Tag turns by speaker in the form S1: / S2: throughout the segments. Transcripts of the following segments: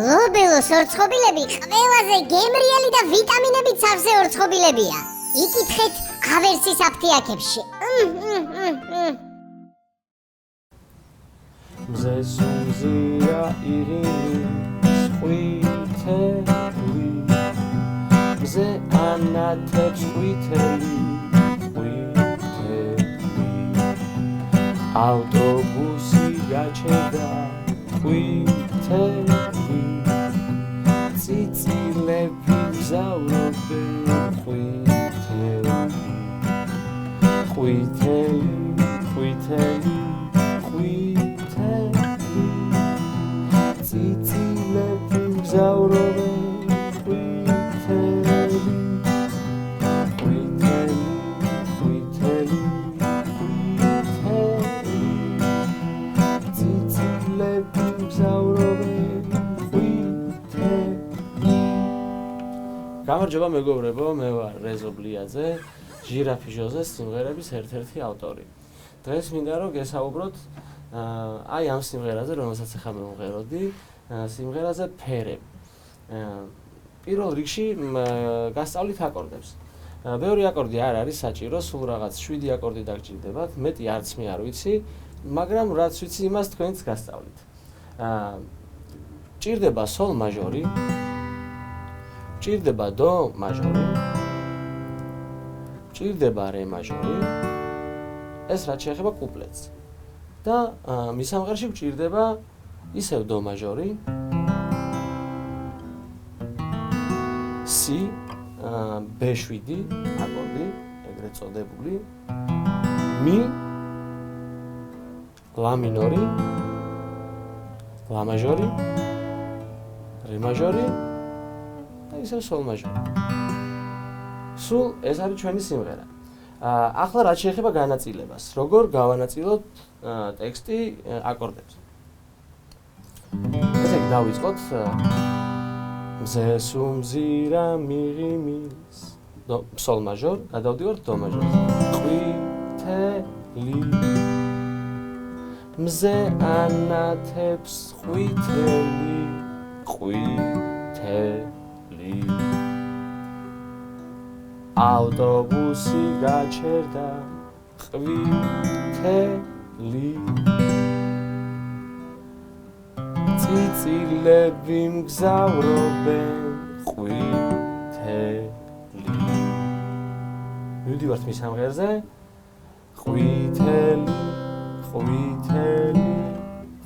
S1: ლობელოს ორცხობილები ყველაზე გემრიელი და ვიტამინებით სავსე ორცხობილებია. იკითხეთ ავერსის აფთიაქებში.
S2: მზე სუნზია ირინი სყვითელი მზე ანათებს ყვითელი ავტობუსი გაჩერდა ყვითელი წიწილები გზავრობენ ყვითელი ყვითელი ყვითელი ყვითელი წიწილები გზავრობენ ყვითელი ყვითელი ყვითელი ყვითელი წიწილები გზავრობენ ყვითელი. გამარჯობა მეგობრებო, მე ვარ რეზო ბლიაძე, ჟირაფი ჟოზეს სიმღერების ერთ-ერთი ავტორი. დღეს მინდა რომ გესაუბროთ აი ამ სიმღერაზე, რომელსაც ახლა მე ვმღეროდი, სიმღერაზე ფერები. პირველ რიგში გასწავლით აკორდებს. ბევრი აკორდი არ არის საჭირო, სულ რაღაც 7 აკორდი დაგჭირდებათ, მეტი არც მე არ ვიცი, მაგრამ რაც ვიცი იმას თქვენც გასწავლით. ჭირდება სოლ მაჟორი, ჭირდება დო მაჟორი, ჭირდება რე მაჟორი, ეს რაც შეეხება კუპლეტს. და მის სამღერში გვჭირდება ისევ დო მაჟორი, სი, ბ7 აკორდი, ეგრეთ წოდებული, მი, ლა მინორი, ლა მაჟორი, რე მაჟორი და ისევ სოლ მაჟორი. სულ ეს არის ჩვენი სიმღერა. ახლა რაც შეეხება განაწილებას, როგორ გავანაწილოთ ტექსტი აკორდებს. ესე იგი დავიწყოთ მზე სუმზირა მიღიმის დო სოლ მაჟორ, გადავდივართ დო მაჟორს. ყვითელი მზე ანათებს ყვითელი ყვითელი ავტობუსი გაჩერდა ყვითელი წიწილები მგზავრობენ ყვითელი. მივდივართ მის სამღერზე. ყვითელი ყვითელი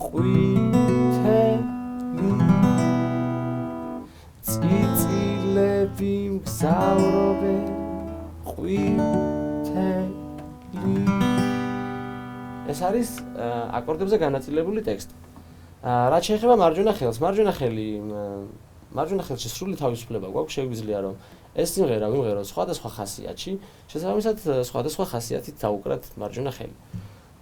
S2: ყვითელი წიწილები მგზავრობენ ყვითელი. ეს არის აკორდებზე განაწილებული ტექსტი. რაც შეეხება მარჯვენა ხელს, მარჯვენა ხელში სრული თავისუფლება გვაქვს, შეგვიძლია რომ ეს სიმღერა ვიმღეროთ სხვადასხვა ხასიათში, შესაბამისად სხვადასხვა ხასიათით დავუკრათ მარჯვენა ხელი.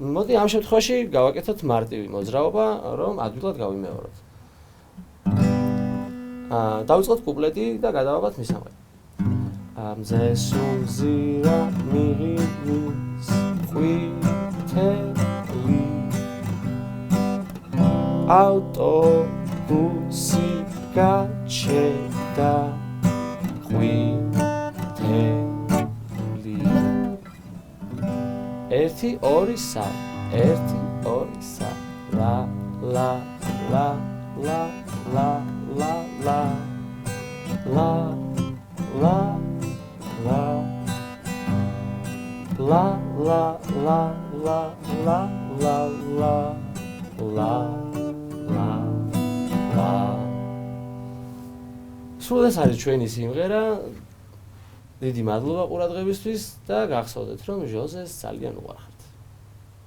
S2: მოდი ამ შემთხვევაში გავაკეთოთ მარტივი მოძრაობა, რომ ადვილად გავიმეოროთ. დავიწყოთ კუპლეტი და გადავაბათ მის სამღერას. მზე სუნზირა მიღიმის ყვითელი ავტობუსი გაჩერდა ყვითელი 1 2 3 1 2 3 ლა ლა ლა ლა ლა ლა ლა ლა ლა ლა ლა ლა ლა ლა ლა ლა ლა ლა. სულ ეს არის ჩვენი სიმღერა. დიდი მადლობა ყურადღებისთვის და გახსოვდეთ რომ ჟოზეს ძალიან უყვარხარ.